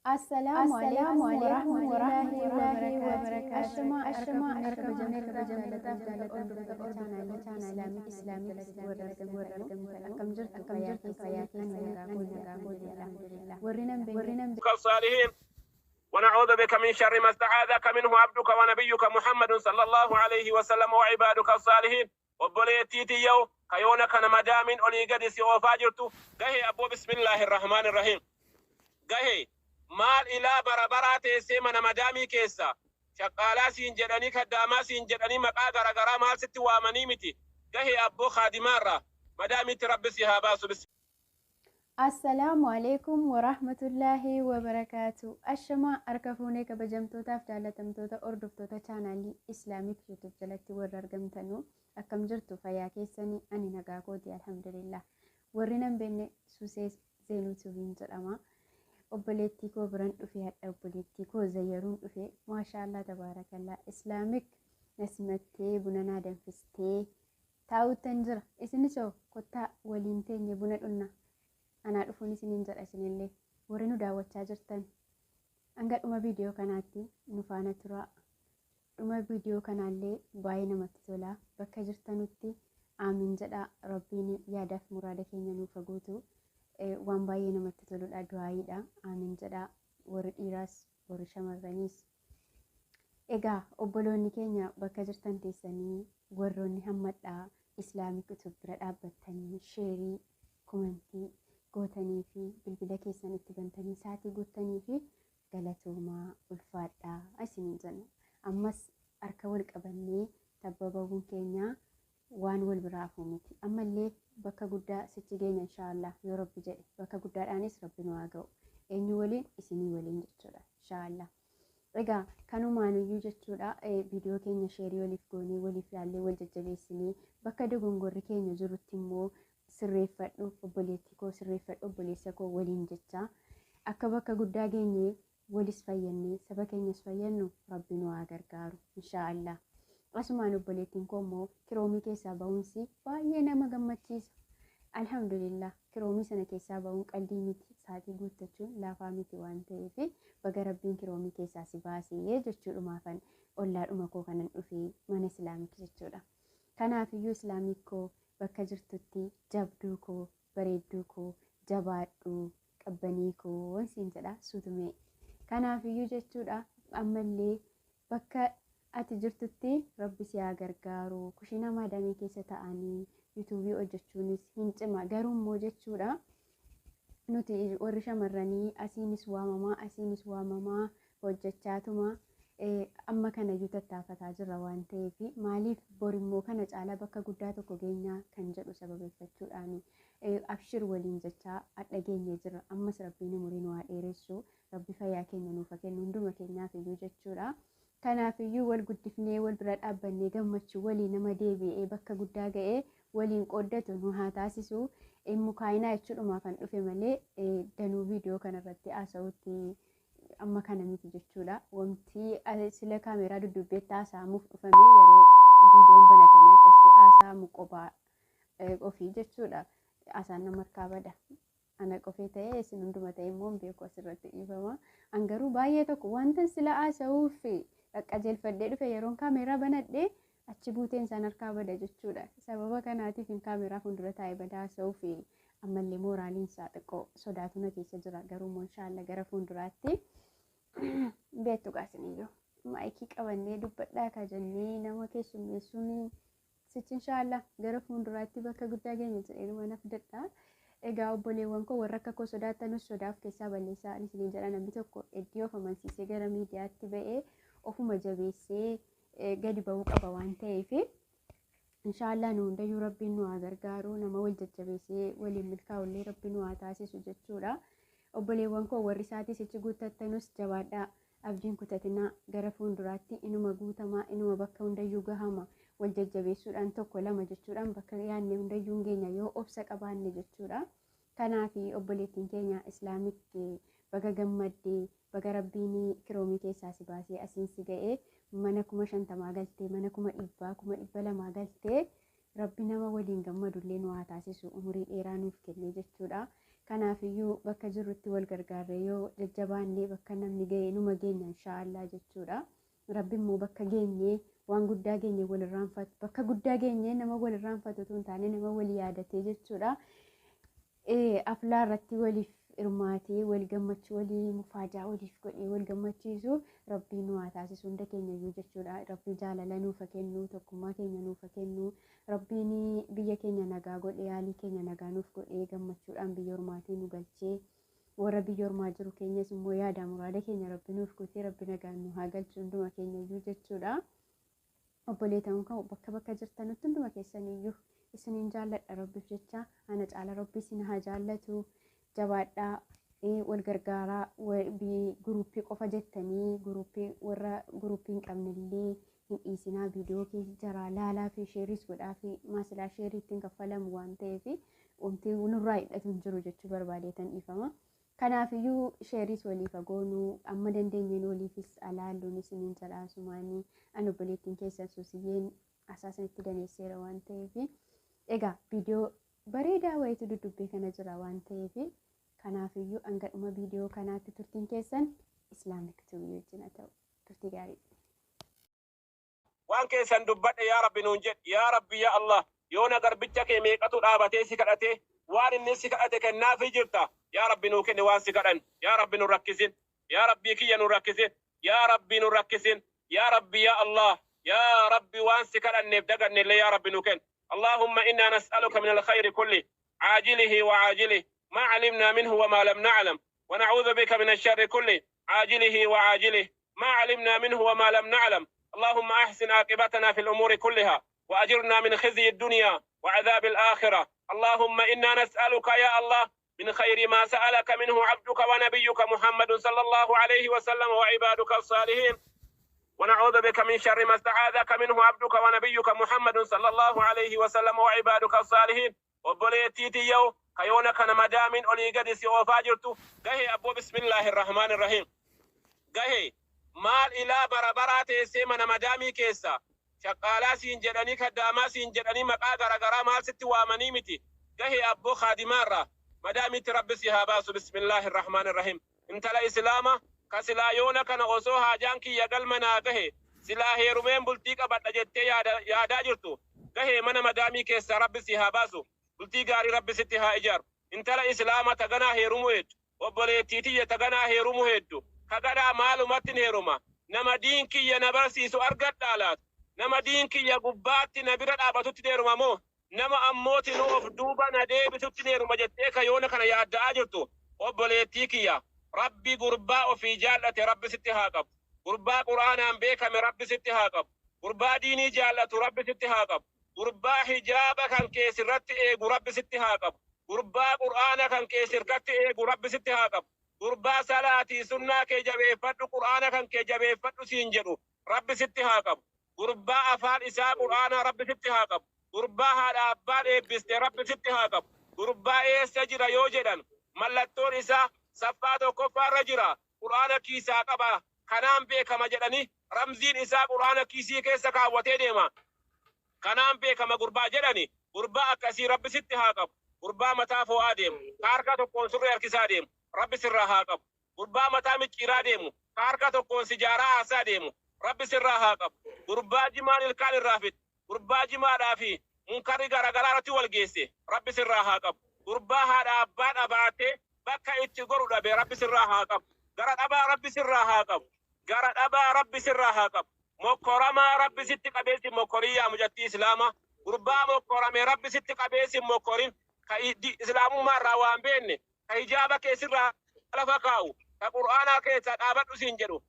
Assalamu alaikum warahmatullahi wabarakatuh. Ashama arkabajamne kabajamne channel Islamic akkam jirtu fayyaa alhamdulillah warrinan الصالحين ونعوذ بك من شر ما استعاذك منه عبدك ونبيك محمد صلى الله عليه وسلم وعبادك الصالحين وبليتيتي يو كيونا كان مدامين أولي قدس وفاجرتو قهي أبو بسم الله الرحمن الرحيم قهي مال إلى بربرات سيمنا مدامي كيسا شقالا سينجدني كداما سينجدني مقاقر قرا مال ست وامنيمتي قهي أبو خادمارا مدامي تربسي هاباسو بسم Assalamu alaikum warahmatullahi wabarakatuh. Ashama arkafune kabajamtootaaf jaalatamtoota hordoftoota chaanalii Islamic YouTube jalatti warra argamtanu akkam jirtu fayyaa keessanii ani nagaa kooti alhamdulillah. Warri nan beenne Susee Zeenuu Tubiin jedhama. Obboleettii koo biran dhufee hadha obboleettii koo zayyaruun dhufee maashaallah tabaarakallah Islamic nasimattee buna naa danfistee taa'uutan jira. Isinis hoo kottaa waliin teenye buna dhunna. Anaa dhufuun isiniin jedha isinillee warri nu daawwachaa jirtan hanga dhuma viidiyoo kanaatti nu faana turaa. Dhuma viidiyoo kanaallee baay'ee namatti tola. Bakka jirtanutti aamiin jedha rabbiin yaadaaf muraada keenya nuuf guutu. Waan baay'ee namatti toludha du'aayiidha. Aamiin jedha warri dhiiraas warri shamarraniis. Egaa obboloonni keenya bakka jirtan teessanii warroonni hammadhaa Islaamic YouTube bira dhaabbattanii sheerii komentii gootanii fi bilbila keessan itti bantanii saatii guuttanii fi galatoomaa ulfaadhaa isiniin jenna. Ammas harka wal qabannee tabbababuun keenya waan wal biraa hafuu miti. Ammallee bakka guddaa sichi geenya inshaallah yoo rabbi jedhe bakka guddaadhaanis rabbi nu haa ga'u. Eenyu waliin isinii waliin jechuudha inshaallah. Egaa kanumaanuyyuu jechuudha viidiyoo keenya sheerii waliif goonee waliif ilaallee wal jajjabeessinee bakka dogongorri keenya jirutti immoo sirreeffadhu obboleettii koo sirreeffadhu obboleessa koo waliin jecha akka bakka guddaa geenye walis fayyannee saba keenyas fayyannu rabbi nu haa gargaaru inshaallah. Asumaan obboleettiin koo immoo kiroomii keessaa ba'uunsi baay'ee nama gammachiisa. Alhamdulillah kiroomii sana keessaa ba'uun qalbii miti saatii guuttachuun laafaa miti waan ta'eef baga rabbiin kiroomii keessaa si baasee jechuudhumaafan ollaadhuma koo kanan dhufee mana islaamik jechuudha. Kanaafiyyuu islaamik koo bakka jirtutti jabduu koo bareedduu koo jabaadhuu qabbanii koo wansiin jedha suutumee. Kanaafiyyuu jechuudha ammallee bakka ati jirtutti rabbi si haa gargaaru. Kushiina maadamii keessa ta'anii yuutuubii hojjechuunis hin cima garuu immoo jechuudha nuti warri shamarranii asiinis waamamaa hojjechaatuma amma kana iyyuu tattaafataa jirra waan ta'eef maaliif borimmoo kana caalaa bakka guddaa tokko geenyaa kan jedhu sababeeffachuudhaan abshir waliin jechaa adha geenye jirra. Ammas rabbiin umurii nu haa dheeressu rabbi fayyaa keenya nuuf kennu hunduma keenyaaf iyyuu jechuudha. Kanaafiyyuu wal guddifnee wal bira dhaabbannee gammachuu walii nama deebi'ee bakka guddaa ga'ee waliin qooddatu nu haa taasisu. Mukaayinaa jechuudhumaa kan dhufe malee danuu viidiyoo kanarratti haasa'utti amma kana miti jechuudha. Wanti sila kaameeraa dudduubbeetti haasa'amuuf dhufame yeroo viidiyoon banatame akkasii haasa'amu qophaa ofii jechuudha. Haasaan nama harkaa bada. Ana qofee ta'ee isin hunduma ta'e immoo beeku asirratti dhiifama. Angaruu baay'ee tokko wanta sila haasa'uuf qaqqajeelfadhee dhufe yeroon kaameeraa banadhee achi buuteen isaan harkaa bada jechuudha. Sababa kanaatiif kaameeraa fuuldura taa'ee bada haasa'uuf ammallee mooraaliin isaa xiqqoo sodaatuna keessa jira. Garuu immoo inshaallah gara fuulduraatti beektu qaasiniyyuu maayikii qabannee dubbadhaa ka jennee nama keessummeessuun sichi inshaallah gara fuulduraatti bakka guddaa geenya jedhee mana fudhadhaa. Egaa obboleewwan koo warra akka koo sodaatanis sodaaf keessaa balleessaa isiniin jedha. Namni tokko iddoo of amansiisee gara miidiyaatti ba'ee ofuma jabeessee gadi ba'uu qaba waan ta'eef inshaallah nu hundayyuu rabbiin nu haa gargaaru. Nama wal jajjabeessee waliin milkaa'ullee rabbiin nu haa taasisu jechuudha. Obboleewwan koo warri isaatis ichi guuttattanus jabaadhaa abdiin kutatinaa gara fuulduraatti inuma guutamaa inuma bakka hundayyuu gahama. Wal jajjabeessuudhaan tokko lama jechuudhaan bakka yaadne hundayyuu hin geenya yoo obsa qabaanne jechuudha. Kanaaf obboleettiin keenya islaamik baga gammaddee baga rabbiin kiroomii keessaa si baasee asiin si ga'ee mana 50 galtee mana 100 200 galtee rabbi nama waliin gammadullee nu haa taasisu umurii dheeraa nuuf kennee jechuudha. Kanaafiyyuu bakka jirrutti wal gargaarre yoo jajjabaannee bakka namni ga'e numa geenya inshaallah jechuudha. Rabbi immoo bakka geenyee waan guddaa geenye wal irraanfatu bakka guddaa geenyee nama wal irraanfatu tun taane nama wal yaadatee jechuudha. Aflaa irratti waliif hirmaatee wal gammachuu walii mufaajaa waliif godhee wal gammachiisu Rabbiin nu haa taasisu hunda keenyayyuu jechuudha. Rabbi jaalala nuuf kennu tokkummaa keenya nuuf kennu Rabbiin biyya keenya nagaa godhee haalii keenya nagaa nuuf godhee gammachuudhaan biyya ormaatii nu galchee warra biyya ormaa jiru keenyas immoo yaada muraada keenya Rabbi nuuf guutee Rabbi nagaan nu haa galchu hunduma keenyayyuu jechuudha. Obboleetaan kan bakka jirtanutti hunduma keessaniyyuu isiniin jaalladha Rabbiif jecha ana caala Rabbi isin haa jaallatu. Jabaadhaa wal gargaaraa guruppii qofa jettanii warra guruppii hin qabnellee hin dhiisinaa viidiyoo keessa jira laalaa fi sheeris godhaa fi maasilaa sheerii ittiin kaffalamu waan ta'eef wanti nurraa hidhatu hin jiru jechuu barbaadeetan dhiifama. Kanaafiyyuu sheeris waliif agoonuu amma dandeenyeen waliifis alaalluun isiniin jal'aasumaanii an obboleettiin keessan suusiyyeen asaasanitti daneesseera waan ta'eef egaa viidiyoo bareedaa wayitu dudubbee kana jira waan ta'eef kanaafiyyuu hangadhuma viidiyoo kanaatti turtiin keessan islaamik tiivii wajjin haa ta'u turtii gaarii. Waan keessan dubbadhe yaa Rabbi nuun jedhi yaa Rabbi yaa Allah yoona garbicha kee meeqatu dhaabatee si kadhate waan inni si kadhate kennaafii jirta yaa Rabbi nuu kenni waan si kadhan yaa Rabbi nu rakkisin yaa Rabbi kiyya nu rakkisin yaa Rabbi nu rakkisin yaa Rabbi yaa Allah yaa Rabbi waan si kadhanneef dagannellee yaa Rabbi nu kenni. اللهم إنا نسألك من الخير كله عاجله وعاجله ما علمنا منه وما لم نعلم ونعوذ بك من الشر كله عاجله وعاجله ما علمنا منه وما لم نعلم اللهم أحسن عاقبتنا في الأمور كلها وأجرنا من خزي الدنيا وعذاب الآخرة اللهم إنا نسألك يا الله من خير ما سألك منه عبدك ونبيك محمد صلى الله عليه وسلم وعبادك الصالحين ونعوذ بك من شر ما استعاذك منه عبدك ونبيك محمد صلى الله عليه وسلم وعبادك الصالحين وبليتيتي يو كيونا كان مدامين أولي قد سيو فاجرتو قهي أبو بسم الله الرحمن الرحيم قهي مال إلى بربرات سيمنا مدامي كيسا شقالا سينجدني كداما سينجدني مقا غرغرا مال ستي وامني متي قهي أبو خادمارا مدامي تربي سيهاباسو بسم الله الرحمن الرحيم انت لا إسلاما كسلا يونا كان غصو هاجانكي يقل منا قهي سلا هيرومين بلتيك أبدا جتة يادا جرتو قهي من مدامي كيسا ربي سيهاباسو بلتي غاري ربي ستها إجار انت لا إسلاما تغنا هيرومو هيد وبليتيتي تغنا هيرومو هيدو كغدا مالو متن هيروما نما دينكي ينبرسي سو أرغت دالات نما دينكي يقباتي نبرد آباتو تديروما مو نما أموتي نوف دوبا نديبي تديروما جتة يونا كان يادا جرتو وبليتيكي يا ربي قرباء في جالة ربي ستها قب قرباء قرآن بيك من ربي ستها قب قرباء ديني جالة ربي ستها قب قرباء حجابة كان كيسر رت إيقو ربي ستها قب قرباء قرآن كان كيسر رت إيقو ربي ستها قب قرباء صلاتي سنة كي جبه فتو قرآن كان كي جبه فتو سينجرو ربي ستها قب قرباء أفعال إساء قرآن ربي ستها قب قرباء هذا أبال إبست ربي ستها قب قرباء سجر يوجدن ملتون إساء سفاتو كفار رجرا قرآن كيسا قبا كنام بيك مجدني رمزين إساء قرآن كيسي كيسا كاوتي ديما كنام بيك مقربا جدني قربا أكسي رب ستها قب قربا متافو آدم كاركاتو كونسر يركسا ديم رب سرها قب قربا متامك إراديم كاركاتو كونسجارا آسا ديم رب سرها قب قربا جمال الكال الرافد قربا جمال آفي منكري غرغرارتي والجيسي رب سرها قب قربا هذا أباد أباتي bakka itti goru dhabe rabbi sirraa haa qabu gara dhabaa rabbi sirraa haa qabu gara dhabaa rabbi sirraa haa qabu mokkoramaa rabbi sitti qabeessi mokkoriyyaa mujattii islaama gurbaa mokkorame rabbi sitti qabeessi mokkorin ka islaamummaa irraa waan beenne ka hijaaba keessirraa lafa kaa'u ka qur'aanaa keessa dhaabadhu siin jedhu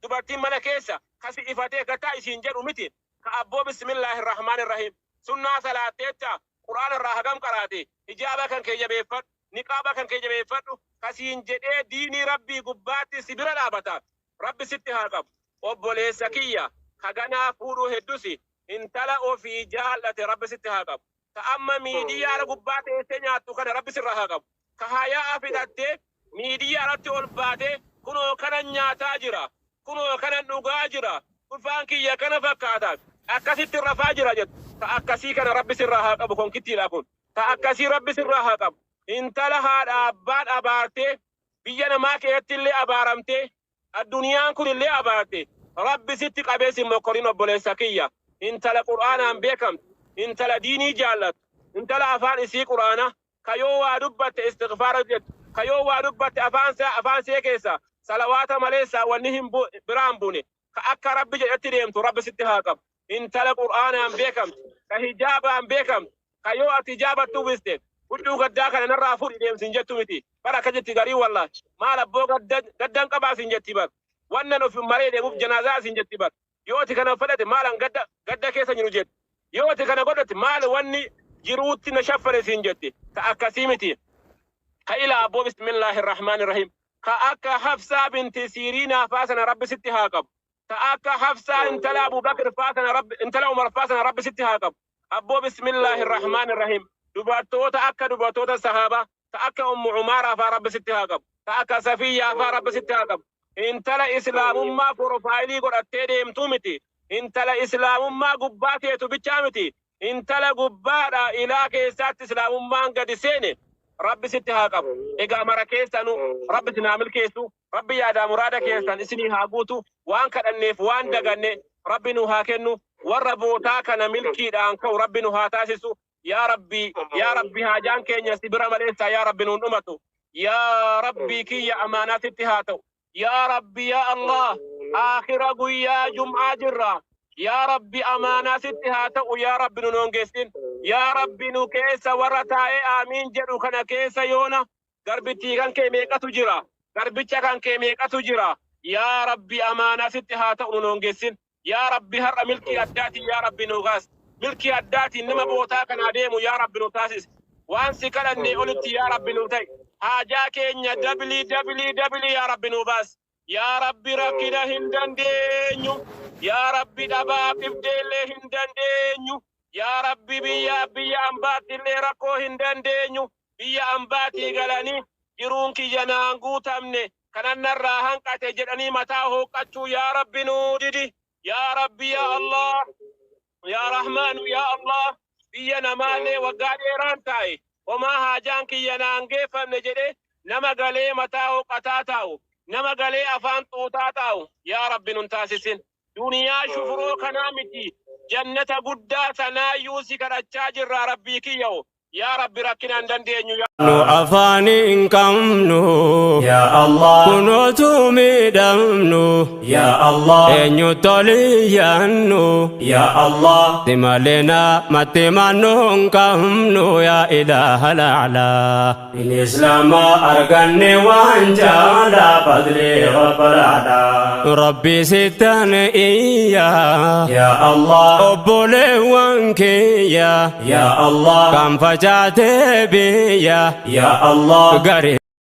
dubartiin mana keessa kasi ifatee gataa isiin jedhu miti ka abboo bismillaahi irrahmaani irrahiim sunnaa salaatteetta qur'aana irraa hagam qaraate hijaaba kan kee jabeeffadhu niqaaba kan kee jabeeffadhu kasiin jedhee diinii rabbii gubbaatti si bira dhaabata rabbi sitti haa qabu obboleessa kiyya kaganaa fuudhuu heddusi intala ofii jaallate rabbi sitti haa qabu ka amma miidiyaa gubbaa teessee nyaattu kana rabbi sirraa haa qabu ka hayaa fidhattee miidiyaa irratti ol baatee kunoo kana nyaataa jira kunoo kana dhugaa jira ulfaan kiyya kana fakkaata akkasitti rafaa jira jettu ka akkasii kana rabbi sirraa haa qabu konkittiidha kun ka akkasii rabbi sirraa haa qabu انت لها أبان أبارتي بينا ما كيت اللي أبارمتي الدنيا كل اللي أبارتي ربي ستك أبيس مقرين بوليسكية انت لقرآن أم بيكم انت لديني جالت انت لأفان إسي قرآن كيو دبت استغفار جد كيو دبت أفان سيكيسا صلوات مليسا ونهم برام بوني كأكا ربي جدت ديمتو ربي ستهاكم انت لقرآن أم بيكم كهجاب أم بيكم كيو أتجابت توبستك ودو gaddaa kana narraa fuudhi deemsin jettu miti bara akka jetti garii wallahi maal abboo gaddan qabaa sin jetti bar wannan of maree deemuuf janaazaa sin jetti bar yooti kana fedhate maalan gadda keessa jiru jetti yooti kana godhate maal wanni jiruutti na shaffare sin jetti ka akkasii miti ka ila abboo bismillahir rahmanir rahim ka akka hafsaa binti siriinaa faasana rabbi sitti haa qabu ka akka hafsaa intala abubakar faasana rabbi intala umar faasana rabbi sitti haa qabu abboo bismillahir rahmanir rahim dubartoota akka dubartoota sahaba ta akka ummu umara fa rabbi sitti haa qabu ta akka safiya fa rabbi sitti haa qabu intala islaamummaa profaayilii godhattee deemtu miti intala islaamummaa gubbaa teetu bichaa miti intala gubbaadha ilaa keessaatti islaamummaan gadi seene rabbi sitti haa qabu egaa mara keessanu rabbi sinaa milkeessu rabbi yaadaa muraada keessan isinii haa guutu waan kadhanneef waan daganne rabbi nu haa kennu warra bootaa kana milkiidhaan ka'u rabbi nu haa taasisu يا ربي هاجان كينيا سبرا مليسا يا ربي نونمتو يا ربي كي يا أمانات اتهاتو يا ربي يا الله آخر قويا جمعة جرا يا ربي أمانات اتهاتو يا ربي نونجسين يا ربي نكيسا ورطاي آمين جدو كان كيسا يونا قربتي كان كيميكا تجرا قربتي كان كيميكا تجرا يا ربي أمانات اتهاتو نونجسين يا ربي هر ملكي أداتي يا ربي نغاس ملكي أداتي إنما بوتا كان أديمو يا رب نوتاسس وانسي كالني قلت يا رب نوتاي حاجاك إن دبلي يا رب نوباس يا رب ركنا هندن دينيو يا رب دباب إبدال هندن دينيو يا رب بيا أمباتي اللي ركو هندن دينيو بيا أمباتي غلاني جرونكي جنانغو تمني كان نراهن كتجرني متاهو كتو يا رب نوددي يا رب يا الله يا رحمن يا الله بينا مالي وقادي رانتاي وما هاجانك ينانجي فمنجري نما قلي متاو قتاتاو نما قلي أفان طوتاتاو يا رب ننتاسسين دنيا شفرو كنامتي جنة قداتا نايوسي كرتشاجر ربي كيو يا رب ركنا ندندينيو نو أفاني كمنو يا الله كنوتو ميدمنو يا الله إنيو توليانو يا الله تمالنا متمنو كمنو يا إله الأعلى الإسلام أرغني وانجالا فضلي رب العلا ربي ستان إيا يا الله أبولي وانكي يا الله كم فجأت بيا يا الله